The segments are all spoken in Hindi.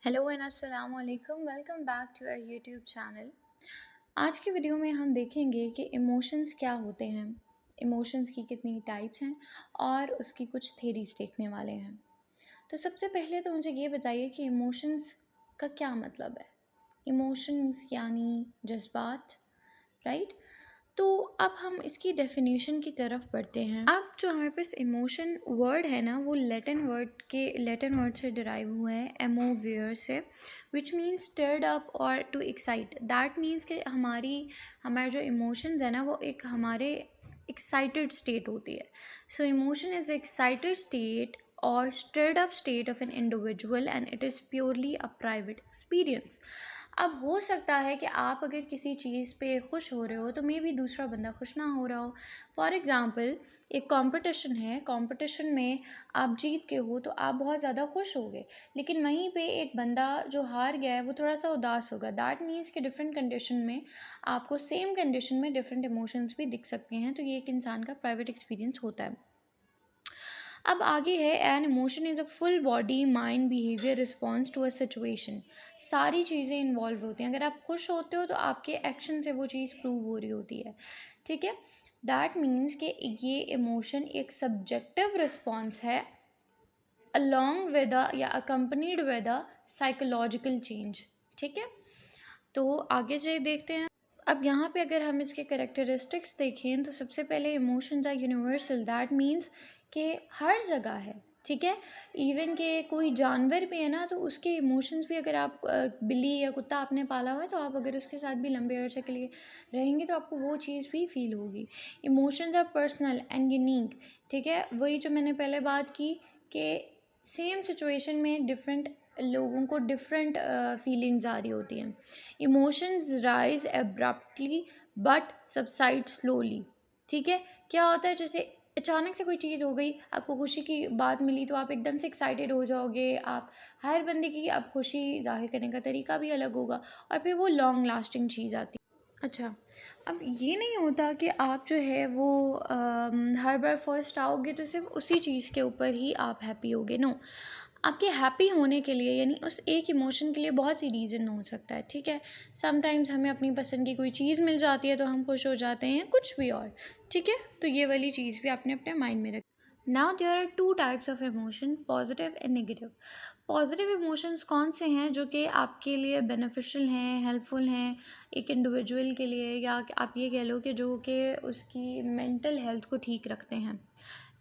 हेलो एंड अस्सलाम वालेकुम, welcome back to our YouTube channel. आज की वीडियो में हम देखेंगे कि इमोशंस क्या होते हैं, इमोशंस की कितनी टाइप्स हैं और उसकी कुछ थेरीज देखने वाले हैं। तो सबसे पहले तो मुझे ये बताइए कि इमोशंस का क्या मतलब है। इमोशंस यानी जज्बात, राइट। तो अब हम इसकी डेफिनेशन की तरफ बढ़ते हैं। अब जो हमारे पास इमोशन वर्ड है ना, वो लैटिन वर्ड से डिराइव हुआ है, एमोवियर से, विच मीन्स स्टिर्ड अप और टू एक्साइट। दैट मीन्स कि हमारे जो इमोशंस है ना, वो एक हमारे एक्साइटेड स्टेट होती है। सो इमोशन इज एक्साइटेड स्टेट और stirred up state of an individual and it is purely a private experience। अब हो सकता है कि आप अगर किसी चीज़ पे खुश हो रहे हो तो मे बी दूसरा बंदा खुश ना हो रहा हो। फॉर एग्ज़ाम्पल, एक कंपटीशन है, कंपटीशन में आप जीत के हो तो आप बहुत ज़्यादा खुश हो गए, लेकिन वहीं पे एक बंदा जो हार गया है वो थोड़ा सा उदास होगा। दैट मीन्स कि डिफरेंट कंडीशन में आपको सेम कंडीशन में डिफरेंट इमोशंस भी दिख सकते हैं। तो ये एक इंसान का प्राइवेट एक्सपीरियंस होता है। अब आगे है, an emotion is a full body mind behaviour response to a situation. सारी चीज़ें इन्वॉल्व होती हैं। अगर आप खुश होते हो तो आपके एक्शन से वो चीज़ प्रूव हो रही होती है, ठीक है। दैट मीन्स कि ये इमोशन एक सब्जेक्टिव रिस्पॉन्स है अलॉन्ग विद या accompanied with a psychological change, ठीक है। तो आगे से देखते हैं। अब यहाँ पे अगर हम इसके करेक्टरिस्टिक्स देखें तो सबसे पहले emotions are universal. That means कि हर जगह है, ठीक है। इवन के कोई जानवर भी है ना, तो उसके इमोशंस भी, अगर आप बिल्ली या कुत्ता आपने पाला हुआ है तो आप अगर उसके साथ भी लंबे अरसे के लिए रहेंगे तो आपको वो चीज़ भी फील होगी। Emotions are personal and unique, ठीक है। वही जो मैंने पहले बात की कि सेम सिचुएशन में डिफरेंट लोगों को डिफरेंट फीलिंग्स आ रही होती हैं। Emotions rise abruptly but subside slowly, ठीक है। क्या होता है, जैसे अचानक से कोई चीज़ हो गई, आपको खुशी की बात मिली तो आप एकदम से एक्साइटेड हो जाओगे। आप हर बंदे की अब खुशी जाहिर करने का तरीका भी अलग होगा और फिर वो लॉन्ग लास्टिंग चीज़ आती है। अच्छा, अब ये नहीं होता कि आप जो है वो हर बार फर्स्ट आओगे तो सिर्फ उसी चीज़ के ऊपर ही आप हैप्पी होगे। नो, आपके हैप्पी होने के लिए यानी उस एक इमोशन के लिए बहुत सी रीज़न हो सकता है, ठीक है। समटाइम्स हमें अपनी पसंद की कोई चीज़ मिल जाती है तो हम खुश हो जाते हैं, कुछ भी और, ठीक है। तो ये वाली चीज़ भी आपने अपने माइंड में रख। Now there are two types of emotion, positive and negative. Positive emotions कौन से हैं जो कि आपके लिए बेनिफिशियल हैं, हेल्पफुल हैं एक इंडिविजुअल के लिए, या आप ये कह लो कि जो कि उसकी मेंटल हेल्थ को ठीक रखते हैं,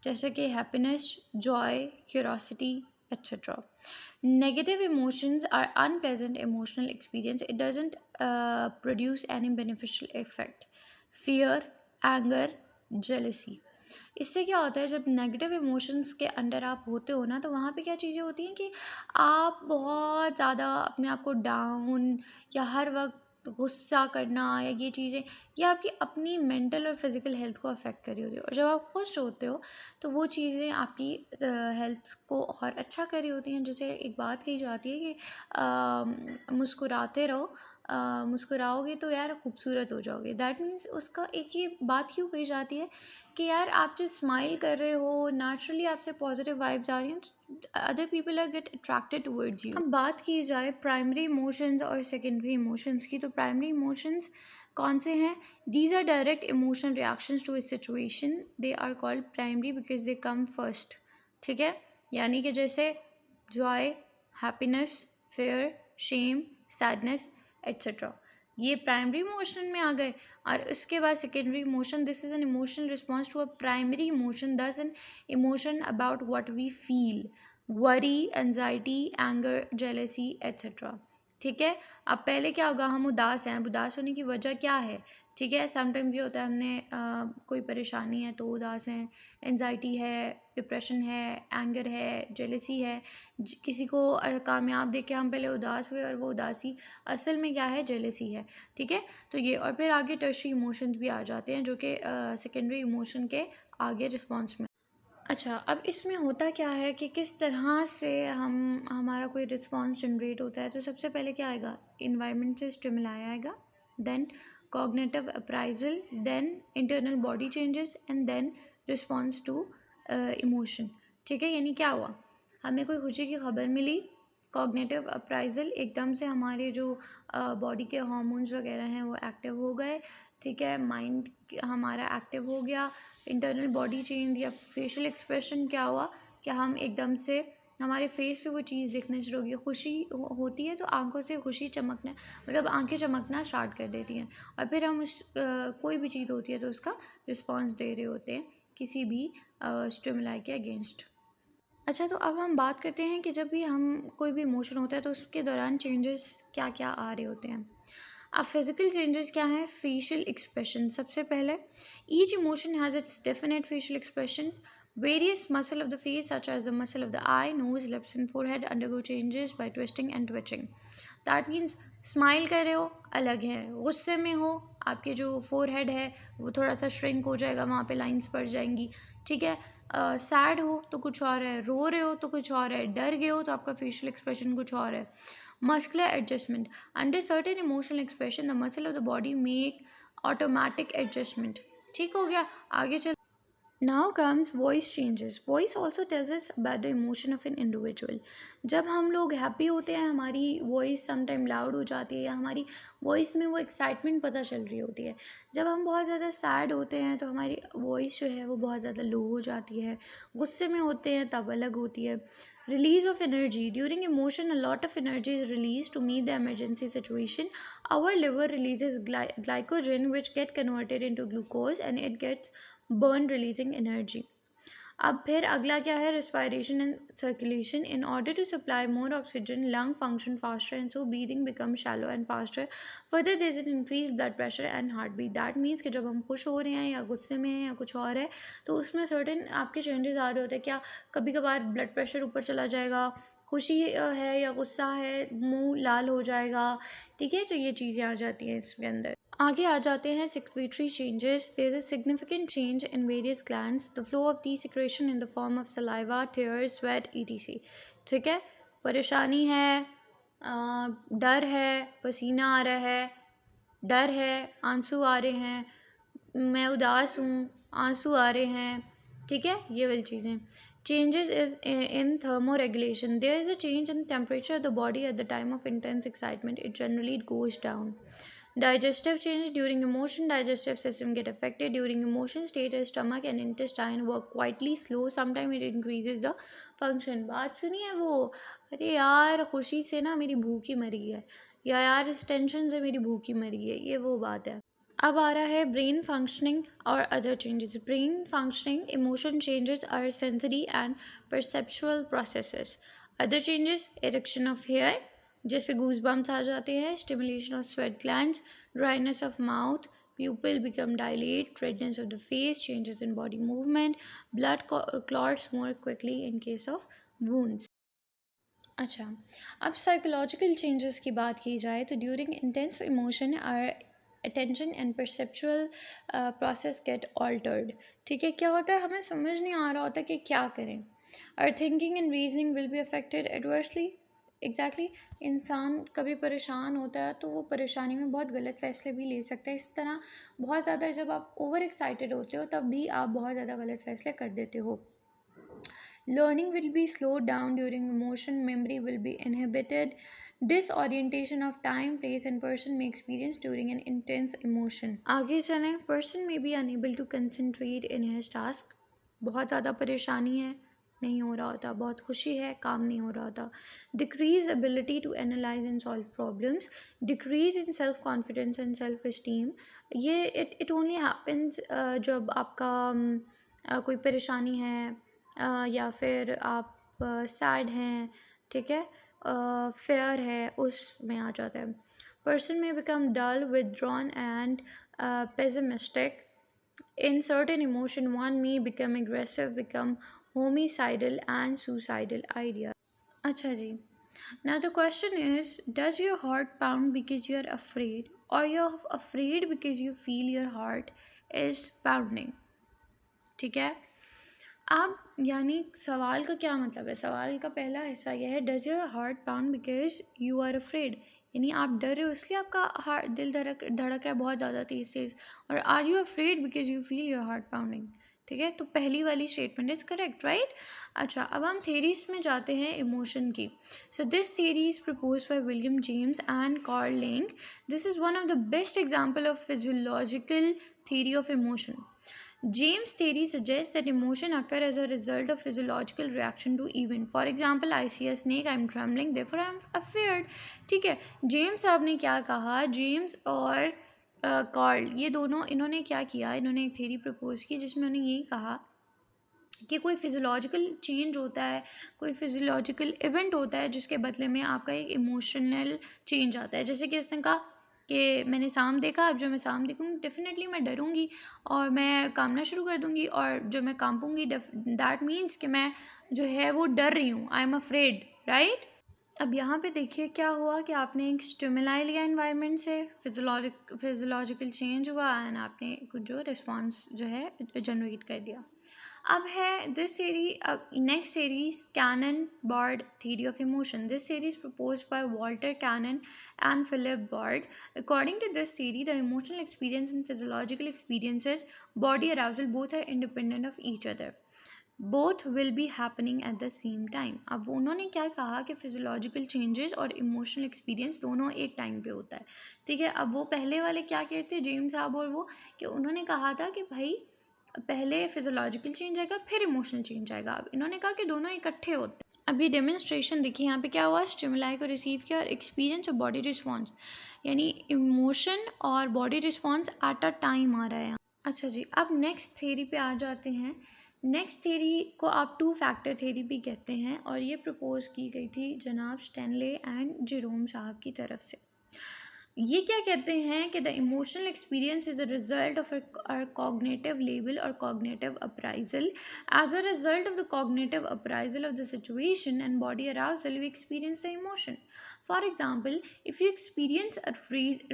जैसे कि happiness, Joy, curiosity, etc. Negative emotions are unpleasant emotional experience. It doesn't produce any beneficial effect. Fear, anger, jealousy. इससे क्या होता है, जब नेगेटिव इमोशंस के अंडर आप होते हो ना, तो वहाँ पे क्या चीज़ें होती हैं कि आप बहुत ज़्यादा अपने आप को डाउन या हर वक्त गुस्सा करना या ये चीज़ें, ये आपकी अपनी मेंटल और फिज़िकल हेल्थ को अफेक्ट कर रही होती है। और जब आप खुश होते हो तो वो चीज़ें आपकी हेल्थ को और अच्छा कर रही होती हैं। जैसे एक बात कही जाती है कि मुस्कुराते रहो, मुस्कुराओगे तो यार खूबसूरत हो जाओगे। दैट मीन्स उसका एक ही बात क्यों कही जाती है कि यार आप जो स्माइल कर रहे हो, नेचुरली आपसे पॉजिटिव वाइब्स आ रही हैं, other people are get attracted towards you. अब बात की जाए प्राइमरी इमोशंस और सेकेंडरी इमोशंस की, तो प्राइमरी इमोशंस कौन से हैं? These are direct emotional reactions to a situation. They are called primary because they come first, ठीक है। यानी कि जैसे joy, happiness, fear, shame, sadness, etcetera, ये प्राइमरी इमोशन में आ गए। और उसके बाद secondary emotion, this is an emotional response to a primary emotion, this an emotion about what we feel, worry, anxiety, anger, jealousy, etcetera, ठीक है। अब पहले क्या होगा, हम उदास हैं, उदास होने की वजह क्या है, ठीक है। समटाइम्स ये होता है हमने कोई परेशानी है तो उदास हैं, एंजाइटी है, डिप्रेशन है, एंगर है, जेलेसी है। किसी को कामयाब देख के हम पहले उदास हुए और वो उदासी असल में क्या है, जेलेसी है, ठीक है। तो ये, और फिर आगे टर्शरी इमोशंस भी आ जाते हैं जो कि सेकेंडरी इमोशन के आगे रिस्पॉन्स में। अच्छा, अब इसमें होता क्या है कि किस तरह से हमारा कोई रिस्पॉन्स जनरेट होता है। तो सबसे पहले क्या आएगा, इन्वायरमेंट से स्टिमुलाई आएगा, then cognitive appraisal, then internal body changes and then response to emotion, ठीक है। यानी क्या हुआ, हमें कोई खुशी की खबर मिली, कॉग्निटिव अप्राइजल, एकदम से हमारे जो बॉडी के हार्मोन्स वगैरह हैं वो एक्टिव हो गए, ठीक है, माइंड हमारा एक्टिव हो गया, इंटरनल बॉडी चेंज या फेशियल एक्सप्रेशन क्या हुआ कि हम एकदम से हमारे फेस पे वो चीज़ दिखने शुरू होगी। खुशी होती है तो आंखों से खुशी चमकना, मतलब आंखें चमकना स्टार्ट कर देती हैं, और फिर हम कोई भी चीज़ होती है तो उसका रिस्पॉन्स दे रहे होते हैं किसी भी स्टिमुलाई के अगेंस्ट। अच्छा, तो अब हम बात करते हैं कि जब भी हम कोई भी इमोशन होता है तो उसके दौरान चेंजेस क्या क्या आ रहे होते हैं। अब फिजिकल चेंजेस क्या हैं? फेशियल एक्सप्रेशन सबसे पहले। Each emotion has its definite facial expression. Various muscle of the face such as the muscle of the eye, nose, lips and forehead undergo changes by twisting and twitching. That means smile कर रहे हो अलग है, गुस्से में हो आपके जो फोरहेड है वो थोड़ा सा श्रिंक हो जाएगा, वहाँ पे लाइंस पड़ जाएंगी, ठीक है। सैड हो तो कुछ और है, रो रहे हो तो कुछ और है, डर गए हो तो आपका फेशियल एक्सप्रेशन कुछ और है। Muscular adjustment, under certain emotional expression the muscle of the body make automatic adjustment. ठीक हो गया, आगे चल। Now comes voice changes. Voice also tells us about the emotion of an individual. जब हम लोग हैप्पी होते हैं हमारी वॉइस समटाइम लाउड हो जाती है, या हमारी वॉइस में वो एक्साइटमेंट पता चल रही होती है। जब हम बहुत ज़्यादा सैड होते हैं तो हमारी वॉइस जो है वो बहुत ज़्यादा लो हो जाती है। गुस्से में होते हैं तब अलग होती है। Release of energy, during emotion a lot of energy is release to meet the emergency situation. Our liver releases glycogen which get converted into glucose and it gets burn releasing energy. अब फिर अगला क्या है? Respiration and circulation. In order to supply more oxygen lung function faster and so breathing become shallow and faster. Further there is an increase blood pressure and heart beat. That means कि जब हम खुश हो रहे हैं या गुस्से में हैं या कुछ और है तो उसमें सर्टेन आपके चेंजेस आ रहे होते हैं। क्या कभी कभार ब्लड प्रेशर ऊपर चला जाएगा, खुशी है या गुस्सा है मुंह लाल हो जाएगा, ठीक है, तो ये चीज़ें आ जाती हैं इसके अंदर। आगे आ जाते हैं secretory changes. There is a significant change in various glands. The flow of these secretion in the form of saliva, tears, sweat, etc. ठीक है, परेशानी है, डर है, पसीना आ रहा है, डर है, आंसू आ रहे हैं, मैं उदास हूँ, आंसू आ रहे हैं, ठीक है, ये वाली चीज़ें। Changes in thermoregulation. There is a change in temperature of the body at the time of intense excitement. It generally goes down. Digestive change during emotion. Digestive system get affected during emotion. State of stomach and intestine work quietly slow. Sometimes it increases the function. बात सुनी है वो, अरे यार खुशी से ना मेरी भूख ही मरी है, या यार इस टेंशन से मेरी भूख ही मरी है, ये वो बात है। अब आ रहा है ब्रेन फंक्शनिंग और other changes. Brain functioning, emotion changes are sensory and perceptual processes. Other changes, erection of hair, जैसे गूज बम्स आ जाते हैं, stimulation of sweat glands, dryness of mouth, pupil become dilate, redness of the face, changes in body movement, blood clots more quickly in case of wounds. अच्छा, अब साइकोलॉजिकल चेंजेस की बात की जाए तो during intense emotion are attention and perceptual process get altered. ठीक है, क्या होता है, हमें समझ नहीं आ रहा होता कि क्या करें। Our thinking and reasoning will be affected adversely. Exactly, इंसान कभी परेशान होता है तो वो परेशानी में बहुत गलत फैसले भी ले सकता है। इस तरह बहुत ज़्यादा जब आप ओवर एक्साइटेड होते हो तब भी आप बहुत ज़्यादा गलत फैसले कर देते हो। Learning will be slowed down during emotion, memory will be inhibited. Disorientation of time, place and person may experience during an intense emotion. आगे चलें, person may be unable to concentrate in his task. बहुत ज़्यादा परेशानी है, नहीं हो रहा होता, बहुत खुशी है, काम नहीं हो रहा होता। Decrease ability to analyze and solve problems. Decrease in self confidence and self esteem. ये it only happens जब आपका कोई परेशानी है, या फिर आप सैड हैं, ठीक है, फेयर है, उसमें आ जाता है। Person may become dull, withdrawn and pessimistic. In certain emotion one may become aggressive, become homicidal and suicidal idea. अच्छा जी, now the question is, does your heart pound because you are afraid, or you're afraid because you feel your heart is pounding? ठीक है, अब यानी सवाल का क्या मतलब है? सवाल का पहला हिस्सा यह है, does your heart pound because you are afraid, यानी आप डर रहे हो इसलिए आपका दिल धड़क रहा है बहुत ज़्यादा तेज तेज। और are you afraid because you feel your heart pounding, ठीक है, तो पहली वाली स्टेटमेंट इज करेक्ट, राइट। अच्छा, अब हम थेरीज में जाते हैं इमोशन की। So this theory is propose by William James and Carl Lange. This is one of the best example of physiological theory of emotion. James' theory suggests that emotion occur as a result of physiological reaction to event. For example, I see a snake, I'm trembling, therefore I'm afraid. ठीक है, जेम्स साहब ने क्या कहा, जेम्स और कार्ल, ये दोनों, इन्होंने क्या किया, इन्होंने एक थेरी प्रपोज की जिसमें उन्होंने यही कहा कि कोई फिज़ियोलॉजिकल चेंज होता है, कोई फिज़ियोलॉजिकल इवेंट होता है जिसके बदले में आपका एक इमोशनल चेंज आता है। जैसे कि इसने कहा कि मैंने सांप देखा, अब जो मैं सांप देखूँगी डेफिनेटली मैं डरूँगी और मैं काँपना शुरू कर दूँगी, और जो मैं काँपूँगी दैट मीन्स कि मैं जो है वो डर रही हूँ, आई एम अफ्रेड, राइट। अब यहाँ पे देखिए क्या हुआ कि आपने एक स्टिमुलाई लिया एनवायरनमेंट से, फिज़ियोलॉजिकल चेंज हुआ एंड आपने कुछ जो रिस्पॉन्स जो है जनरेट कर दिया। अब है this theory, next series Cannon Bard theory of emotion. This theory is proposed by Walter Cannon and Philip Bard. According to this theory, the emotional experience and physiological experiences, body arousal, both are independent of each other. Both will be happening at the same time. अब उन्होंने क्या कहा कि फिजियोलॉजिकल चेंजेस और इमोशनल एक्सपीरियंस दोनों एक टाइम पे होता है, ठीक है. अब वो पहले वाले क्या कहते हैं, जेम्स साहब और वो, कि उन्होंने कहा था कि भाई पहले फिजियोलॉजिकल चेंज आएगा फिर इमोशनल चेंज आएगा. अब इन्होंने कहा कि दोनों इकट्ठे होते हैं. अब ये डेमोन्स्ट्रेशन देखिए यहाँ पे क्या हुआ, स्टिमुलाई को रिसीव किया और एक्सपीरियंस और बॉडी रिस्पॉन्स, यानी इमोशन और body response at a time आ रहा है. अच्छा जी, अब नेक्स्ट थेरी पे आ जाते हैं. नेक्स्ट थेरी को आप टू फैक्टर थेरी भी कहते हैं और ये प्रपोज की गई थी जनाब स्टैनले एंड जेरोम साहब की तरफ से. ये क्या कहते हैं कि the emotional experience is a result of our cognitive level और cognitive appraisal. As a result of the cognitive appraisal of the situation and body arousal we experience the emotion. For example, if you experience a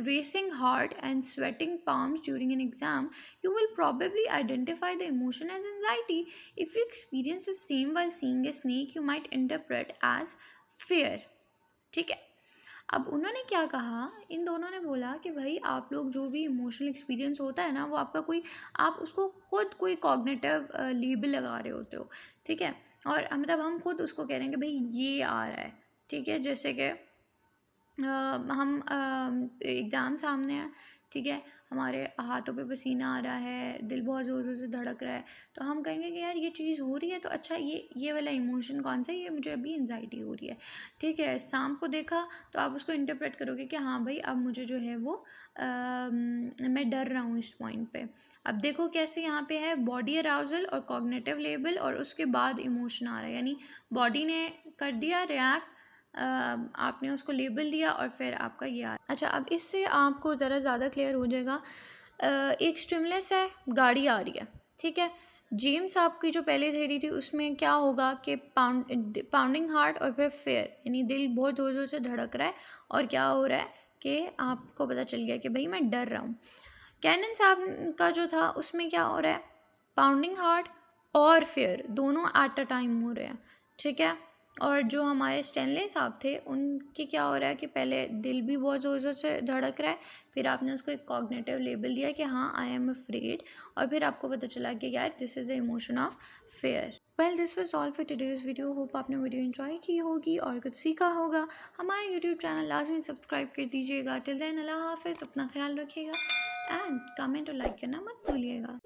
racing heart and sweating palms during an exam, you will probably identify the emotion as anxiety. If you experience the same while seeing a snake, you might interpret as fear. ठीक है. अब उन्होंने क्या कहा, इन दोनों ने बोला कि भाई आप लोग जो भी इमोशनल एक्सपीरियंस होता है ना, वो आपका कोई, आप उसको खुद कोई कॉग्निटिव लेबल लगा रहे होते हो, ठीक है. और मतलब हम खुद उसको कह रहे हैं कि भाई ये आ रहा है, ठीक है. जैसे कि हम एग्ज़ाम सामने है, ठीक है, हमारे हाथों पे पसीना आ रहा है, दिल बहुत ज़ोर ज़ोर से धड़क रहा है, तो हम कहेंगे कि यार ये चीज़ हो रही है, तो अच्छा ये वाला इमोशन कौन सा है, ये मुझे अभी एंजाइटी हो रही है, ठीक है. सांप को देखा तो आप उसको इंटरप्रेट करोगे कि हाँ भाई अब मुझे जो है वो मैं डर रहा हूँ इस पॉइंट पे. अब देखो कैसे यहाँ पे है बॉडी अराउजल और कॉग्निटिव लेवल और उसके बाद इमोशन आ रहा है, यानी बॉडी ने कर दिया रिएक्ट, आपने उसको लेबल दिया और फिर आपका ये आ. अच्छा, अब इससे आपको ज़रा ज़्यादा क्लियर हो जाएगा. एक स्टिमुलस है, गाड़ी आ रही है, ठीक है. जेम्स साहब की जो पहले थ्योरी थी उसमें क्या होगा कि पाउंडिंग हार्ट और फिर फेयर, यानी दिल बहुत ज़ोर ज़ोर से धड़क रहा है और क्या हो रहा है कि आपको पता चल गया कि भाई मैं डर रहा हूँ. कैनन साहब का जो था उसमें क्या हो रहा है, पाउंडिंग हार्ट और फेयर दोनों एट अ टाइम हो रहे हैं, ठीक है. और जो हमारे स्टैनले साहब थे उनके क्या हो रहा है कि पहले दिल भी बहुत ज़ोर ज़ोर से धड़क रहा है, फिर आपने उसको एक कॉग्निटिव लेबल दिया कि हाँ आई एम अफ्रेड, और फिर आपको पता चला कि यार this is the emotion of fair. Well this was all for today's video. Hope आपने वीडियो एंजॉय की होगी और कुछ सीखा होगा. हमारे यूट्यूब चैनल लाजमी सब्सक्राइब कर दीजिएगा. टिल देन अल्लाह हाफिज़, अपना ख्याल रखिएगा एंड कमेंट और लाइक करना मत भूलिएगा.